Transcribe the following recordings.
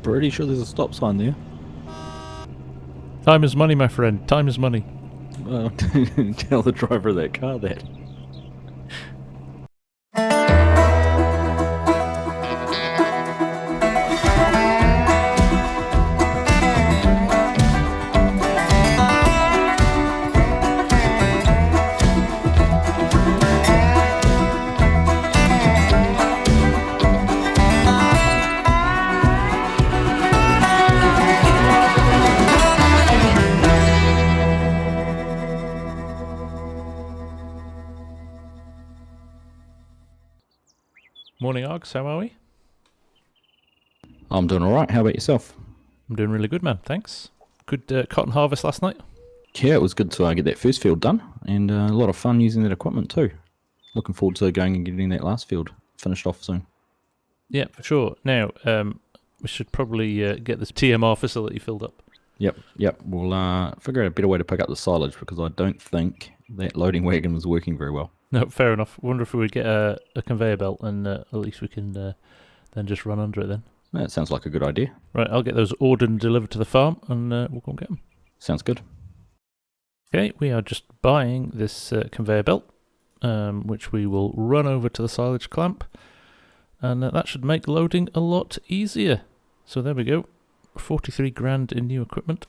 Pretty sure there's a stop sign there. Time is money, my friend. Time is money. Well, tell the driver of that car that. Morning, Args. How are we? I'm doing alright, how about yourself? I'm doing really good, man. Thanks. Good cotton harvest last night. Yeah, it was good to get that first field done, and a lot of fun using that equipment too. Looking forward to going and getting that last field finished off soon. Yeah, for sure. Now, we should probably get this TMR facility filled up. Yep. We'll figure out a better way to pick up the silage, because I don't think that loading wagon was working very well. No, fair enough. Wonder if we would get a conveyor belt, and at least we can then just run under it then. That sounds like a good idea. Right, I'll get those ordered and delivered to the farm, and we'll go and get them. Sounds good. Okay, we are just buying this conveyor belt, which we will run over to the silage clamp, and that should make loading a lot easier. So there we go, 43 grand in new equipment,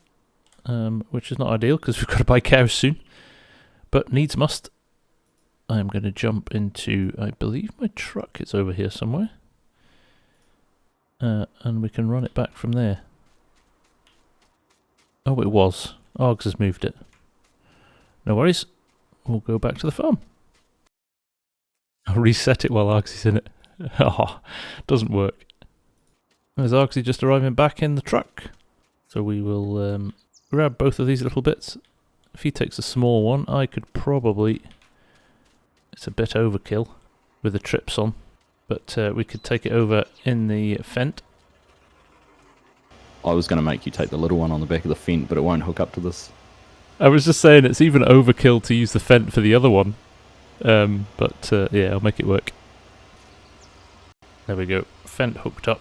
which is not ideal because we've got to buy cows soon, but needs must. I'm going to jump into, I believe my truck is over here somewhere, and we can run it back from there. Oh, it was. Args has moved it. No worries. We'll go back to the farm. I'll reset it while Argsy's in it. Oh, doesn't work. There's Argsy just arriving back in the truck. So we will grab both of these little bits. If he takes a small one, I could probably... It's a bit overkill with the trips on, but we could take it over in the Fent. I was going to make you take the little one on the back of the Fent, but it won't hook up to this. I was just saying it's even overkill to use the Fent for the other one, but yeah, I'll make it work. There we go, Fent hooked up.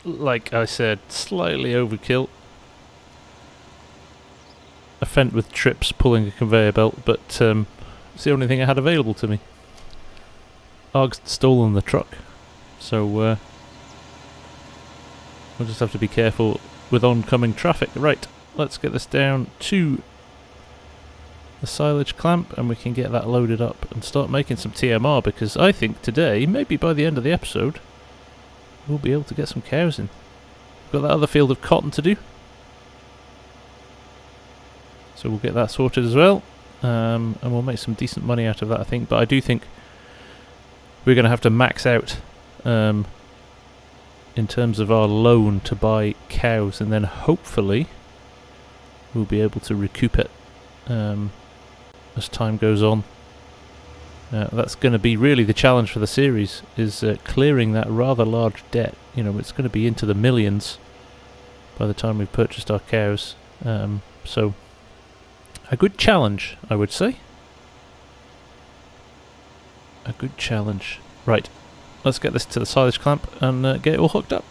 Like I said, slightly overkill. A Fent with trips pulling a conveyor belt, but it's the only thing I had available to me. Arg's stolen the truck, so we'll just have to be careful with oncoming traffic. Right, let's get this down to the silage clamp and we can get that loaded up and start making some TMR, because I think today, maybe by the end of the episode, we'll be able to get some cows in. We've got that other field of cotton to do, so we'll get that sorted as well. And we'll make some decent money out of that, I think. But I do think we're going to have to max out in terms of our loan to buy cows, and then hopefully we'll be able to recoup it as time goes on. That's going to be really the challenge for the series, is clearing that rather large debt. You know, it's going to be into the millions by the time we've purchased our cows. So... a good challenge, I would say. A good challenge. Right, let's get this to the silage clamp and get it all hooked up.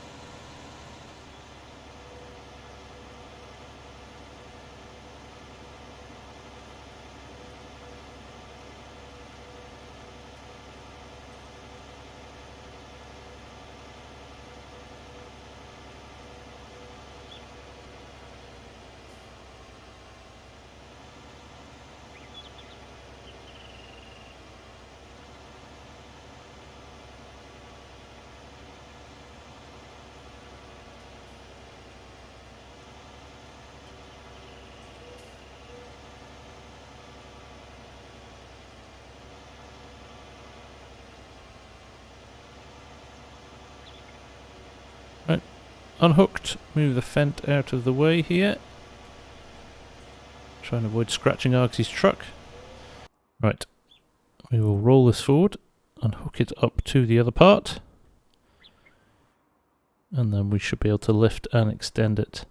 Right, unhooked, move the Fent out of the way here. Try and avoid scratching Argsy's truck. Right, we will roll this forward and hook it up to the other part. And then we should be able to lift and extend it.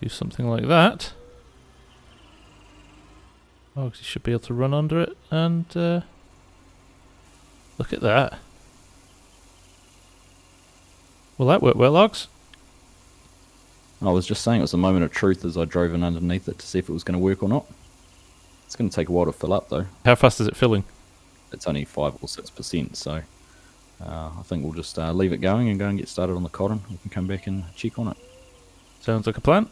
Do something like that. Argsy should be able to run under it, and look at that. Well, that worked well, Args. I was just saying it was a moment of truth as I drove in underneath it to see if it was going to work or not. It's going to take a while to fill up though. How fast is it filling? It's only 5 or 6%, so I think we'll just leave it going and go and get started on the cotton. We can come back and check on it. Sounds like a plan.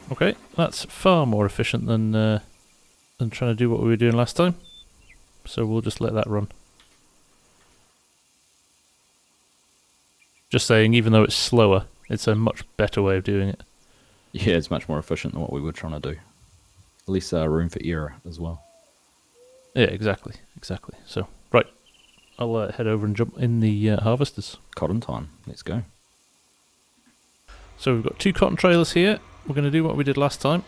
Okay, that's far more efficient than trying to do what we were doing last time. So we'll just let that run. Just saying, even though it's slower, it's a much better way of doing it. Yeah, it's much more efficient than what we were trying to do. Less room for error as well. Yeah, exactly. So, right, I'll head over and jump in the harvesters. Cotton time. Let's go. So we've got 2 cotton trailers here. We're going to do what we did last time.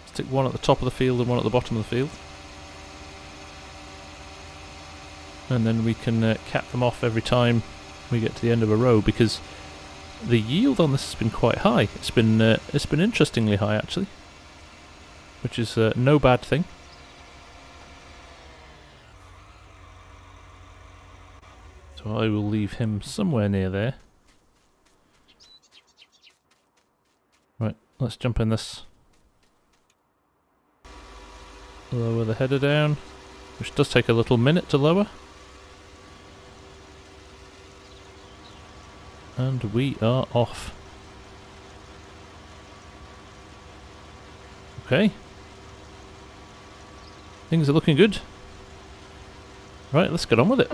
Stick one at the top of the field and one at the bottom of the field. And then we can cap them off every time we get to the end of a row, because the yield on this has been quite high. It's been interestingly high actually, which is no bad thing. So I will leave him somewhere near there. Right, let's jump in this. Lower the header down, which does take a little minute to lower. And we are off. Okay. Things are looking good. Right, let's get on with it.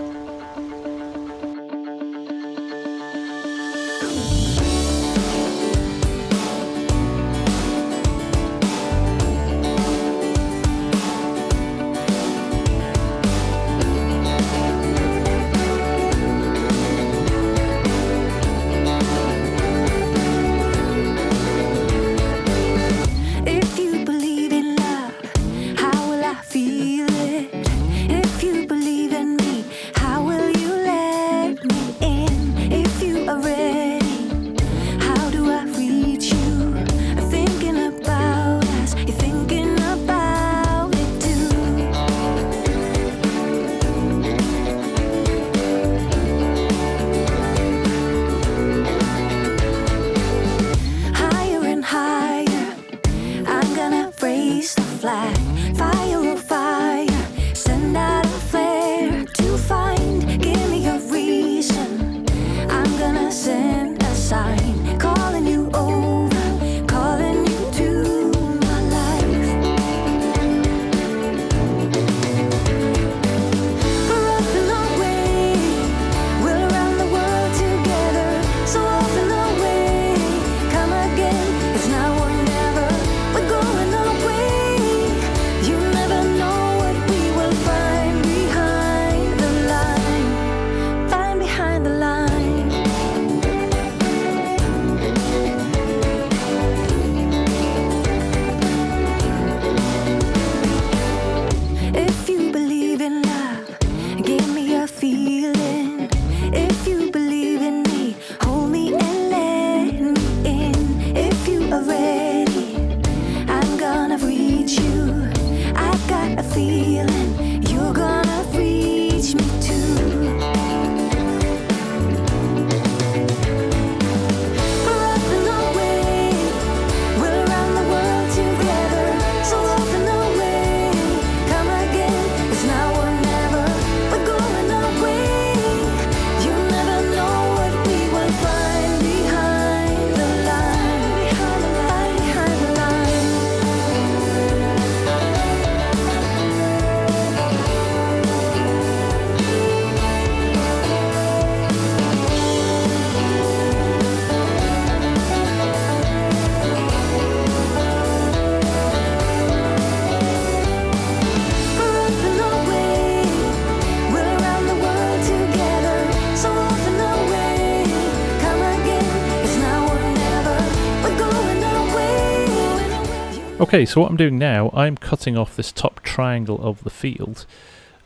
Okay, so what I'm doing now, I'm cutting off this top triangle of the field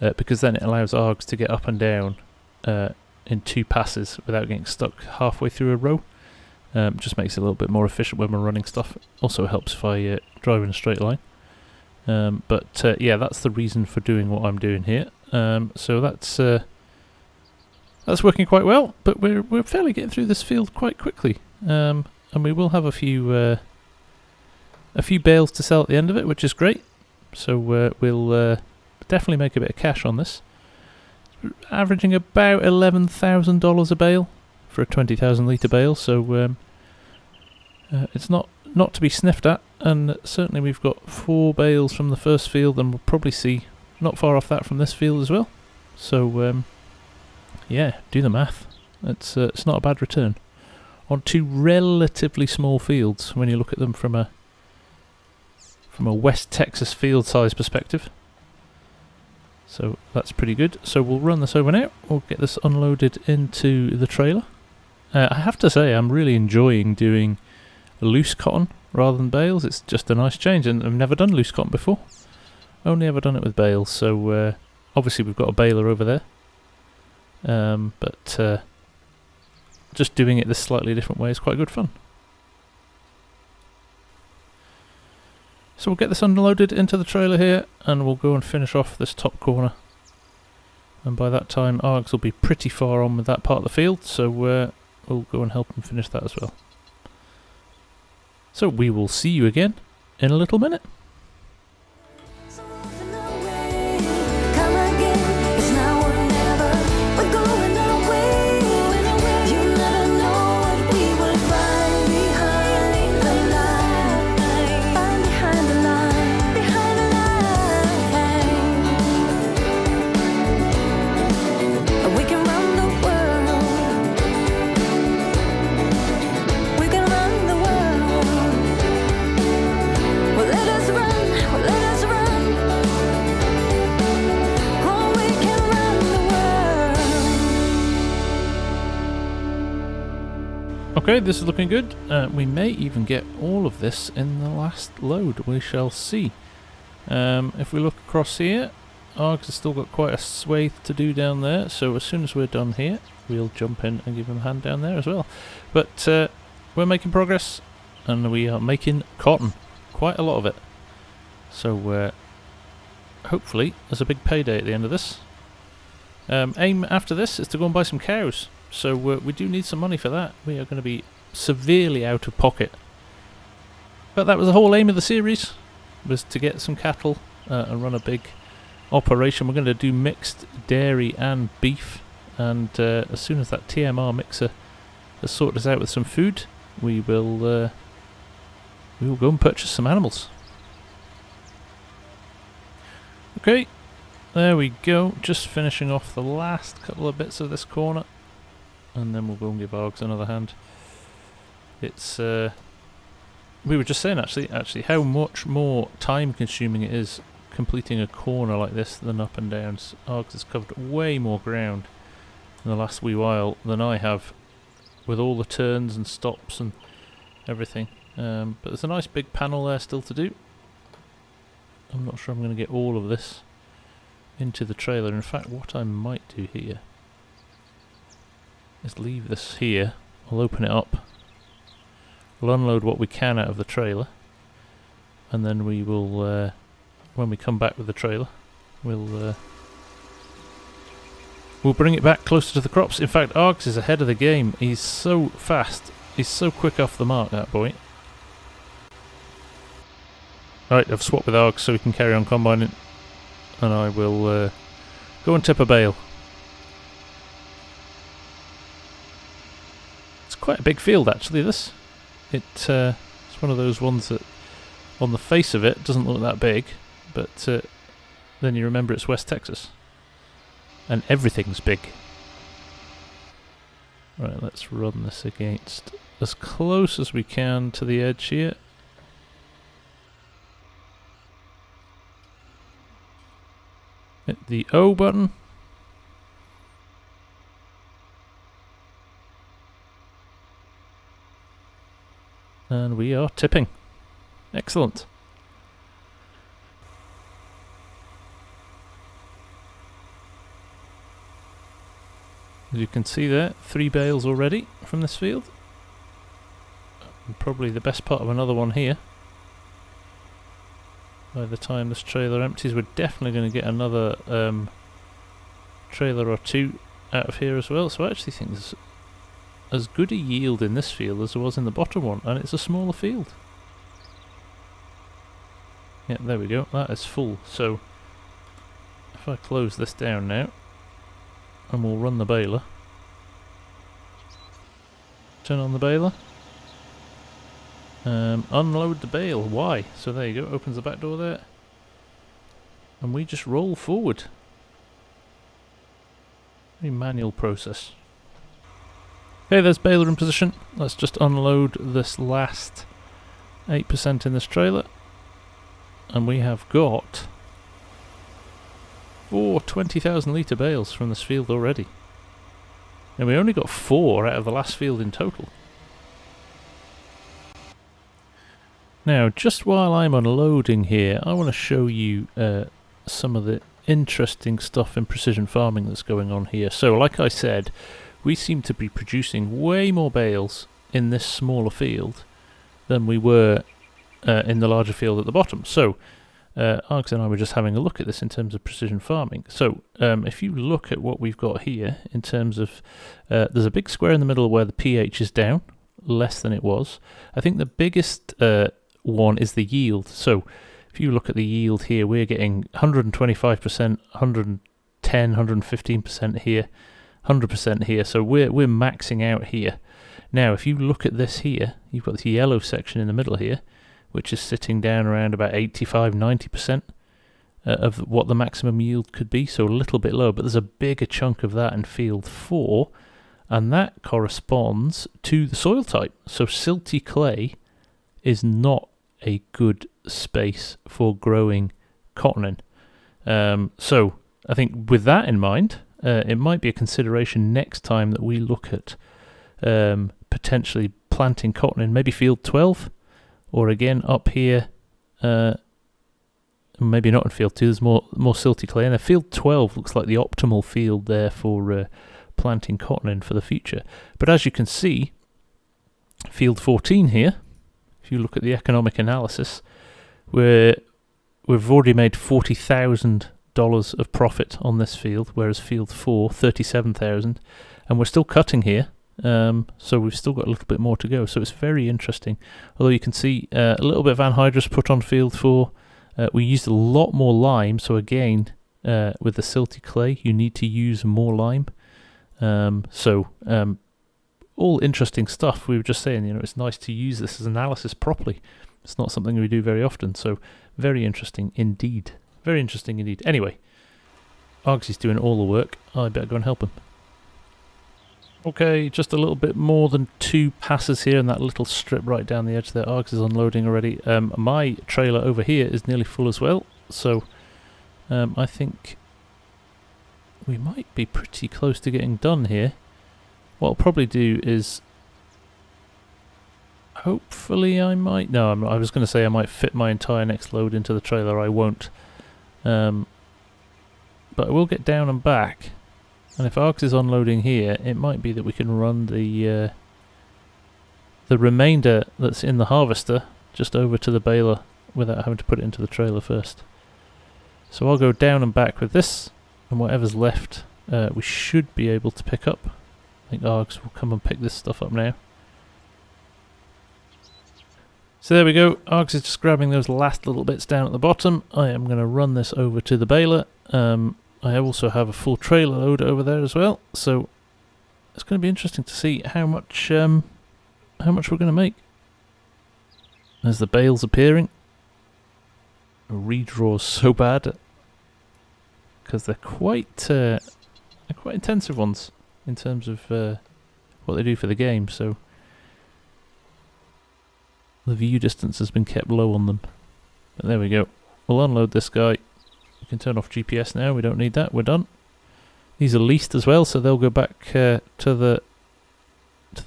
because then it allows Args to get up and down in 2 passes without getting stuck halfway through a row. Just makes it a little bit more efficient when we're running stuff. Also helps if I drive in a straight line. But yeah, that's the reason for doing what I'm doing here. So that's that's working quite well, but we're fairly getting through this field quite quickly. And we will have a few bales to sell at the end of it, which is great. So we'll definitely make a bit of cash on this. Averaging about $11,000 a bale for a 20,000 litre bale, so it's not to be sniffed at. And certainly we've got 4 bales from the first field, and we'll probably see not far off that from this field as well. So yeah, do the math. It's not a bad return on 2 relatively small fields when you look at them from a West Texas field size perspective. So that's pretty good. So we'll run this over now. We'll get this unloaded into the trailer. I have to say, I'm really enjoying doing loose cotton rather than bales. It's just a nice change, and I've never done loose cotton before. Only ever done it with bales. So obviously we've got a baler over there, but just doing it this slightly different way is quite good fun. So we'll get this unloaded into the trailer here, and we'll go and finish off this top corner. And by that time, Args will be pretty far on with that part of the field, so we'll go and help him finish that as well. So we will see you again in a little minute. Okay, this is looking good. We may even get all of this in the last load. We shall see. If we look across here, Args has still got quite a swathe to do down there, so as soon as we're done here, we'll jump in and give him a hand down there as well. But we're making progress, and we are making cotton. Quite a lot of it. So hopefully there's a big payday at the end of this. Aim after this is to go and buy some cows. So we do need some money for that. We are going to be severely out of pocket. But that was the whole aim of the series, was to get some cattle and run a big operation. We're going to do mixed dairy and beef. And as soon as that TMR mixer has sorted us out with some food, we will go and purchase some animals. Okay, there we go. Just finishing off the last couple of bits of this corner. And then we'll go and give Args another hand. It's we were just saying actually how much more time consuming it is completing a corner like this than up and downs. Args has covered way more ground in the last wee while than I have, with all the turns and stops and everything. But there's a nice big panel there still to do. I'm not sure I'm going to get all of this into the trailer. In fact, what I might do here is leave this here. I'll open it up. We'll unload what we can out of the trailer, and then we will, when we come back with the trailer, we'll bring it back closer to the crops. In fact, Args is ahead of the game. He's so fast. He's so quick off the mark, that boy. Right, I've swapped with Args so we can carry on combining, and I will go and tip a bale. Quite a big field actually, this. It's one of those ones that on the face of it doesn't look that big, but then you remember it's West Texas and everything's big. Right, let's run this against as close as we can to the edge here. Hit the O button. And we are tipping. Excellent. As you can see there, 3 bales already from this field. And probably the best part of another one here. By the time this trailer empties, we're definitely going to get another trailer or 2 out of here as well. So I actually think there's as good a yield in this field as there was in the bottom one, and it's a smaller field. Yeah, there we go. That is full. So if I close this down now, and we'll run the baler. Turn on the baler. Unload the bale. Why? So there you go. Opens the back door there. And we just roll forward. Very manual process. Okay, there's baler in position. Let's just unload this last 8% in this trailer. And we have got 4 20,000 litre bales from this field already. And we only got 4 out of the last field in total. Now, just while I'm unloading here, I want to show you some of the interesting stuff in precision farming that's going on here. So, like I said, we seem to be producing way more bales in this smaller field than we were in the larger field at the bottom. So, Args and I were just having a look at this in terms of precision farming. So if you look at what we've got here in terms of, there's a big square in the middle where the pH is down, less than it was. I think the biggest one is the yield. So if you look at the yield here, we're getting 125%, 110, 115% here, 100% here. So we're maxing out here. Now if you look at this here, you've got the yellow section in the middle here, which is sitting down around about 85-90% of what the maximum yield could be, so a little bit lower, but there's a bigger chunk of that in field 4, and that corresponds to the soil type. So silty clay is not a good space for growing cotton in. So I think with that in mind, it might be a consideration next time that we look at potentially planting cotton in maybe field 12, or again up here, maybe not in field 2, there's more silty clay, and field 12 looks like the optimal field there for planting cotton in for the future. But as you can see, field 14 here, if you look at the economic analysis, we've already made $40,000 of profit on this field, whereas field 4, 37,000, and we're still cutting here. So we've still got a little bit more to go, so it's very interesting. Although you can see a little bit of anhydrous put on field 4. We used a lot more lime, so again with the silty clay you need to use more lime. All interesting stuff. We were just saying, it's nice to use this as analysis properly. It's not something we do very often, so very interesting indeed. Very interesting indeed. Anyway, Argsy's doing all the work. I better go and help him. Okay, just a little bit more than 2 passes here in that little strip right down the edge there. Args is unloading already. My trailer over here is nearly full as well, so I think we might be pretty close to getting done here. What I'll probably do is, hopefully I might, no, I was going to say I might fit my entire next load into the trailer. I won't. But I will get down and back. And if Args is unloading here, it might be that we can run the remainder that's in the harvester just over to the baler without having to put it into the trailer first. So I'll go down and back with this, and whatever's left we should be able to pick up. I think Args will come and pick this stuff up now. So there we go, Args is just grabbing those last little bits down at the bottom. I am going to run this over to the baler. I also have a full trailer load over there as well, so it's going to be interesting to see how much we're going to make. As the bales appearing, redraws so bad because they're quite intensive ones in terms of what they do for the game. So the view distance has been kept low on them. But there we go. We'll unload this guy. We can turn off GPS now, we don't need that, we're done. These are leased as well, so they'll go back to the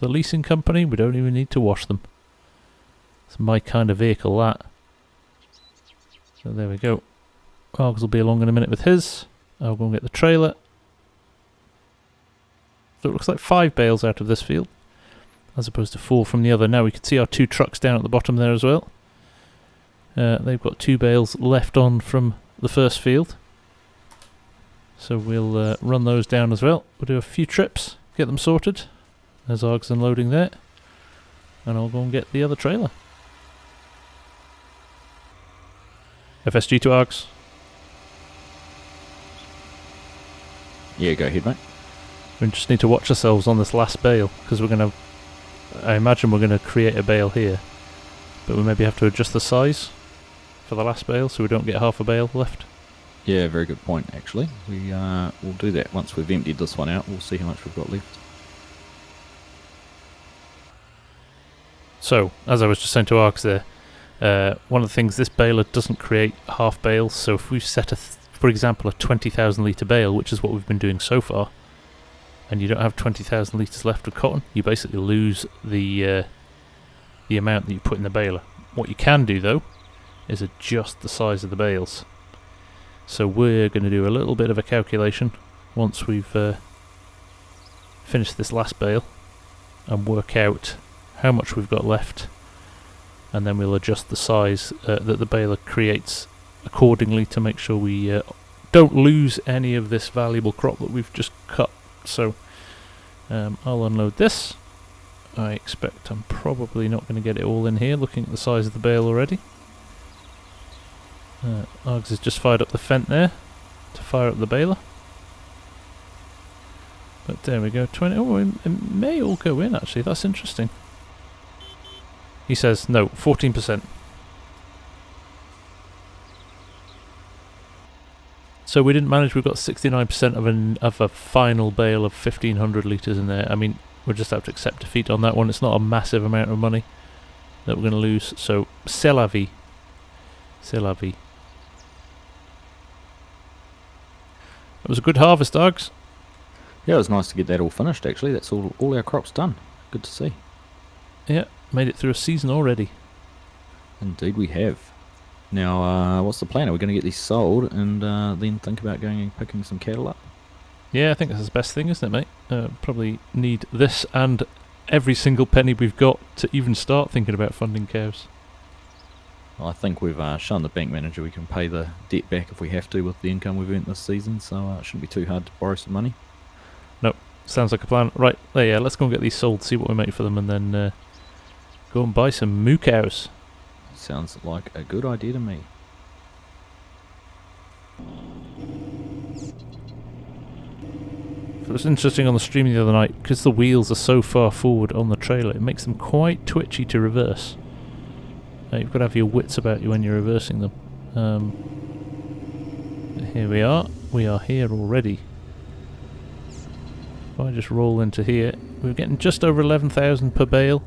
leasing company. We don't even need to wash them. It's my kind of vehicle, that. So there we go. Args will be along in a minute with his. I'll go and get the trailer. So it looks like 5 bales out of this field, as opposed to 4 from the other. Now we can see our 2 trucks down at the bottom there as well. They've got 2 bales left on from the first field. So we'll run those down as well. We'll do a few trips, get them sorted. There's Args unloading there. And I'll go and get the other trailer. FSG to Args. Yeah, go ahead, mate. We just need to watch ourselves on this last bale, because we're going to... I imagine we're going to create a bale here. But we maybe have to adjust the size for the last bale, so we don't get half a bale left. Yeah, very good point, actually. We'll do that once we've emptied this one out. We'll see how much we've got left. So, as I was just saying to Args there, one of the things, this baler doesn't create half bales, so if we set, for example, a 20,000 litre bale, which is what we've been doing so far, and you don't have 20,000 litres left of cotton, you basically lose the amount that you put in the baler. What you can do, though, is adjust the size of the bales. So we're going to do a little bit of a calculation once we've finished this last bale and work out how much we've got left, and then we'll adjust the size that the baler creates accordingly to make sure we don't lose any of this valuable crop that we've just cut. So I'll unload this. I expect I'm probably not going to get it all in here, looking at the size of the bale already. Args has just fired up the fent there to fire up the baler. But there we go, 20. Oh, it may all go in actually, that's interesting. He says no, 14%. So we didn't manage, we've got 69% of a final bale of 1,500 litres in there. I mean, we'll just have to accept defeat on that one. It's not a massive amount of money that we're going to lose. So, c'est la vie. C'est la vie. It was a good harvest, Args. Yeah, it was nice to get that all finished, actually. That's all our crops done. Good to see. Yeah, made it through a season already. Indeed we have. Now, what's the plan? Are we going to get these sold and then think about going and picking some cattle up? Yeah, I think that's the best thing, isn't it, mate? Probably need this and every single penny we've got to even start thinking about funding cows. Well, I think we've shown the bank manager we can pay the debt back if we have to with the income we've earned this season, so it shouldn't be too hard to borrow some money. Nope, sounds like a plan. Right, yeah, let's go and get these sold, see what we make for them, and then go and buy some moo cows. Sounds like a good idea to me. It was interesting on the stream the other night, because the wheels are so far forward on the trailer, it makes them quite twitchy to reverse. You've got to have your wits about you when you're reversing them. Here we are here already. If I just roll into here, we were getting just over 11,000 per bale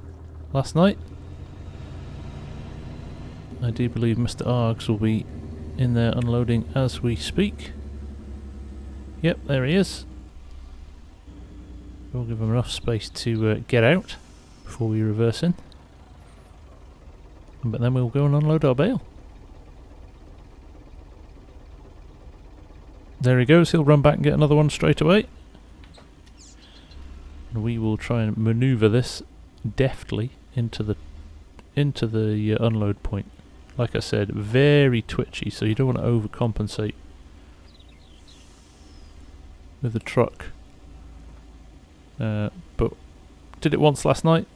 last night. I do believe Mr. Args will be in there unloading as we speak. Yep, there he is. We'll give him enough space to get out before we reverse in. But then we'll go and unload our bale. There he goes, he'll run back and get another one straight away. And we will try and manoeuvre this deftly into the unload point. Like I said, very twitchy, so you don't want to overcompensate with the truck. But did it once last night.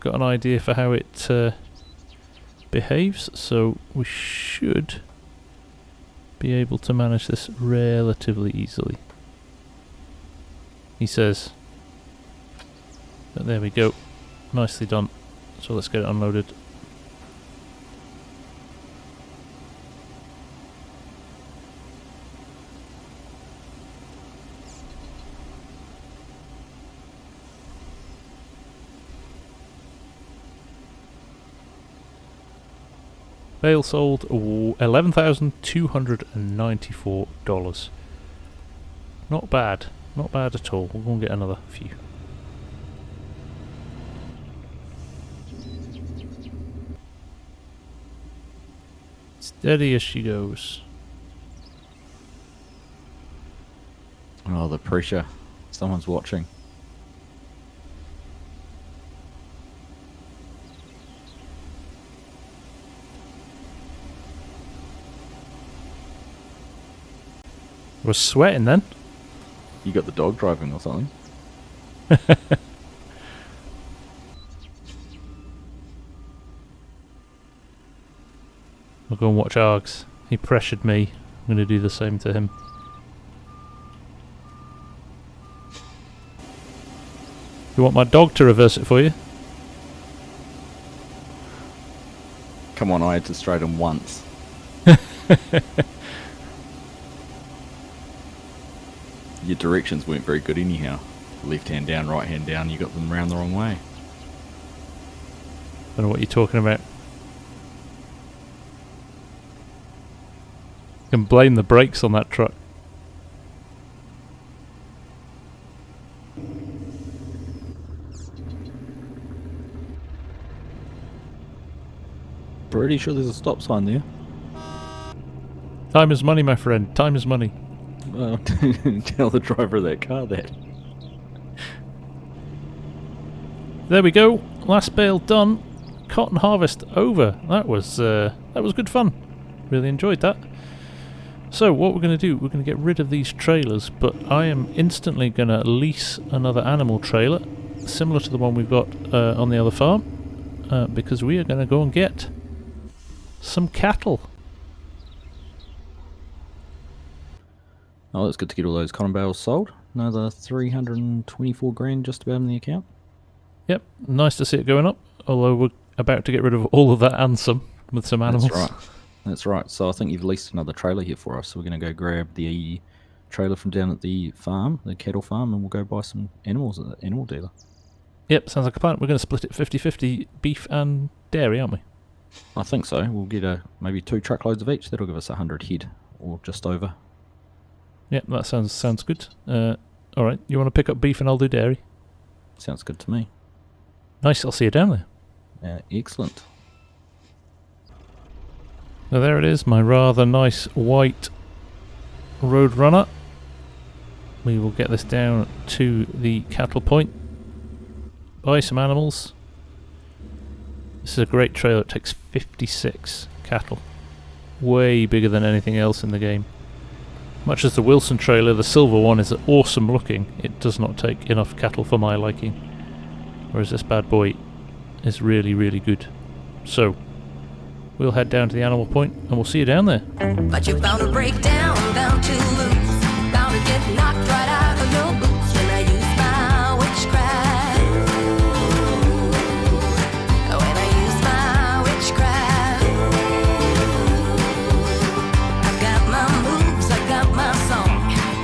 Got an idea for how it behaves, so we should be able to manage this relatively easily. He says. But there we go. Nicely done. So let's get it unloaded. Bale sold $11,294. Not bad. Not bad at all. We'll go and get another few. Steady as she goes. Oh, the pressure. Someone's watching. I was sweating then. You got the dog driving or something? I'll go and watch Args. He pressured me. I'm going to do the same to him. You want my dog to reverse it for you? Come on, I had to straight him once. Your directions weren't very good anyhow. Left hand down, right hand down, you got them round the wrong way. Don't know what you're talking about. You can blame the brakes on that truck. Pretty sure there's a stop sign there. Time is money, my friend. Time is money. Well, tell the driver of that car that. There we go. Last bale done. Cotton harvest over. That was good fun. Really enjoyed that. So what we're going to do, we're going to get rid of these trailers, but I am instantly going to lease another animal trailer, similar to the one we've got on the other farm, because we are going to go and get some cattle. Oh, it's good to get all those cotton bales sold. Another 324 grand just about in the account. Yep, nice to see it going up, although we're about to get rid of all of that and some, with some animals. That's right. That's right. So I think you've leased another trailer here for us. So we're going to go grab the trailer from down at the farm, the cattle farm, and we'll go buy some animals at the animal dealer. Yep, sounds like a plan. We're going to split it 50-50 beef and dairy, aren't we? I think so. We'll get maybe 2 truckloads of each. That'll give us 100 head, or just over. Yep, that sounds good. Alright, you want to pick up beef and I'll do dairy? Sounds good to me. Nice, I'll see you down there. Excellent. So there it is, my rather nice white Roadrunner. We will get this down to the cattle point. Buy some animals. This is a great trailer, it takes 56 cattle. Way bigger than anything else in the game. Much as the Wilson trailer, the silver one is awesome looking, it does not take enough cattle for my liking. Whereas this bad boy is really, really good. So, we'll head down to the animal point and we'll see you down there. But you're bound to break down, bound to lose, bound to get knocked right out of your boots when I use my witchcraft. When I use my witchcraft, I've got my moves, I've got my song.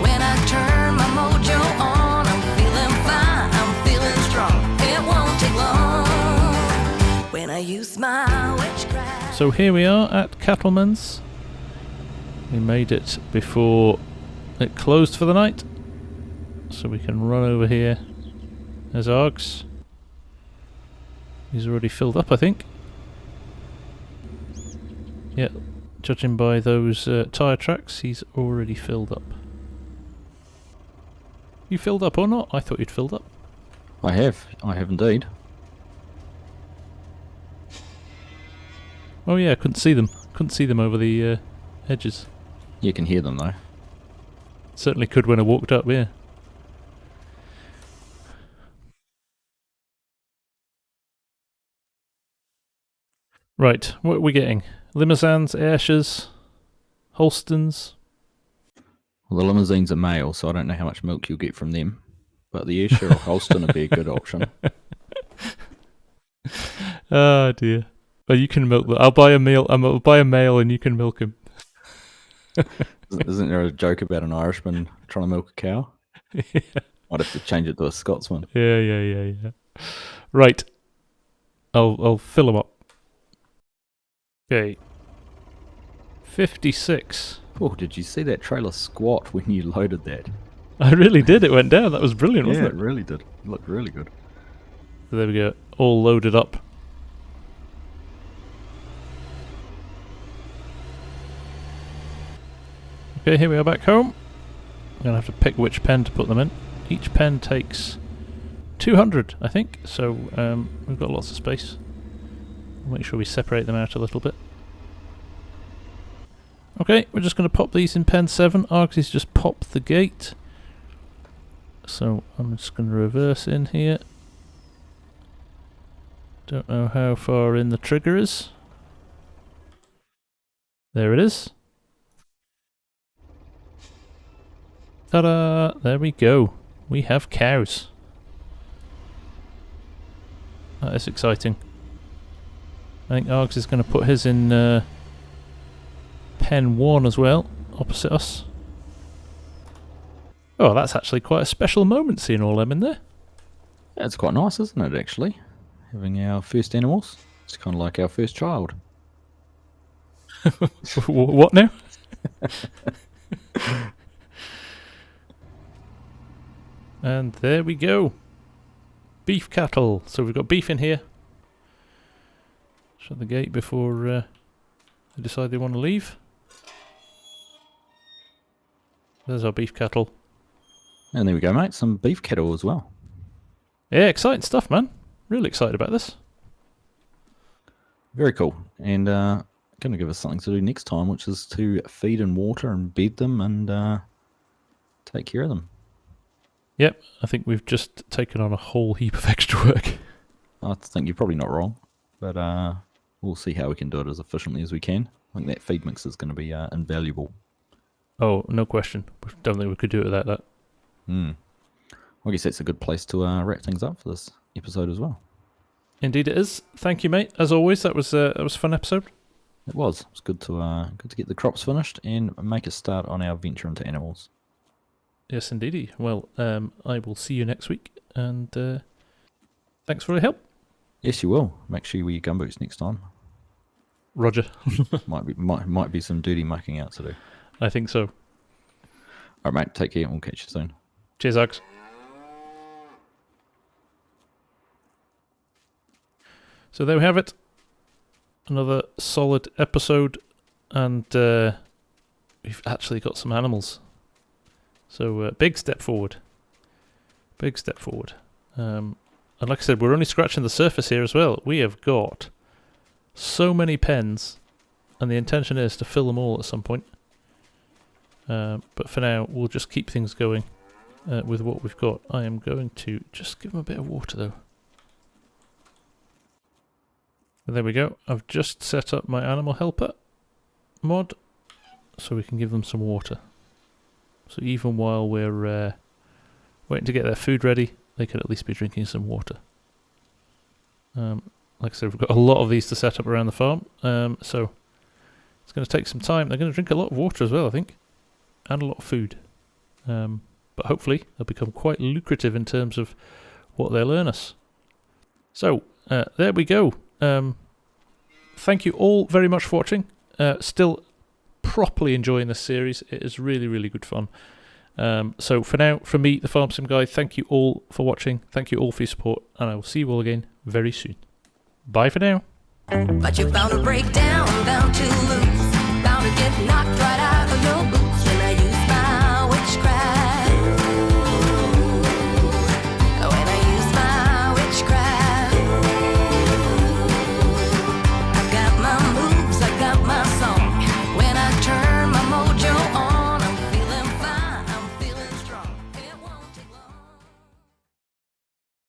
When I turn my mojo on, I'm feeling fine, I'm feeling strong. It won't take long when I use my witchcraft. So here we are at Cattleman's. We made it before it closed for the night, so we can run over here. There's Args. He's already filled up, I think. Yeah, judging by those tyre tracks, he's already filled up. You filled up or not? I thought you'd filled up. I have indeed. Oh yeah, I couldn't see them. Couldn't see them over the edges. You can hear them though. Certainly could when I walked up, yeah. Right, what are we getting? Limousines, Ayrshire's, Holstons. Well, the limousines are male, so I don't know how much milk you'll get from them. But the Ayrshire or Holston would be a good option. Oh dear. Well, you can milk them. I'll buy a male and you can milk him. Isn't there a joke about an Irishman trying to milk a cow? Yeah. Might have to change it to a Scotsman. Yeah. Right. I'll fill them up. Okay. 56. Oh, did you see that trailer squat when you loaded that? I really did. It went down. That was brilliant, wasn't it? Yeah, it really did. It looked really good. So there we go. All loaded up. Okay, here we are back home. I'm going to have to pick which pen to put them in. Each pen takes 200, I think, so we've got lots of space. We'll make sure we separate them out a little bit. Okay, we're just going to pop these in pen 7. Argsy's just popped the gate. So I'm just going to reverse in here. Don't know how far in the trigger is. There it is. Ta-da! There we go. We have cows. That is exciting. I think Args is going to put his in pen 1 as well, opposite us. Oh, that's actually quite a special moment seeing all them in there. Yeah, it's quite nice, isn't it, actually? Having our first animals. It's kind of like our first child. What now? And there we go. Beef cattle. So we've got beef in here. Shut the gate before they decide they want to leave. There's our beef cattle. And there we go, mate. Some beef cattle as well. Yeah, exciting stuff, man. Really excited about this. Very cool. And going to give us something to do next time, which is to feed and water and bed them and take care of them. Yep, I think we've just taken on a whole heap of extra work. I think you're probably not wrong, but we'll see how we can do it as efficiently as we can. I think that feed mix is going to be invaluable. Oh, no question. Don't think we could do it without that. I guess that's a good place to wrap things up for this episode as well. Indeed it is. Thank you, mate. As always, that was a fun episode. It was. It's good to get the crops finished and make a start on our venture into animals. Yes, indeedy. Well, I will see you next week, and thanks for your help. Yes, you will. Make sure you wear your gumboots next time. Roger. might be some dirty mucking out to do. I think so. All right, mate. Take care. We'll catch you soon. Cheers, Args. So there we have it. Another solid episode, and we've actually got some animals. So big step forward. Big step forward. And like I said, we're only scratching the surface here as well. We have got so many pens, and the intention is to fill them all at some point. But for now, we'll just keep things going with what we've got. I am going to just give them a bit of water though. And there we go. I've just set up my animal helper mod so we can give them some water. So even while we're waiting to get their food ready, they can at least be drinking some water. Like I said, we've got a lot of these to set up around the farm, so it's going to take some time. They're going to drink a lot of water as well, I think, and a lot of food. But hopefully they'll become quite lucrative in terms of what they'll earn us. So there we go. Thank you all very much for watching. Still properly enjoying this series. It is really, really good fun. So for now, from me, the Farm Sim Guy, thank you all for watching. Thank you all for your support, and I will see you all again very soon. Bye for now. But you're bound to break down to lose, bound to get knocked right out.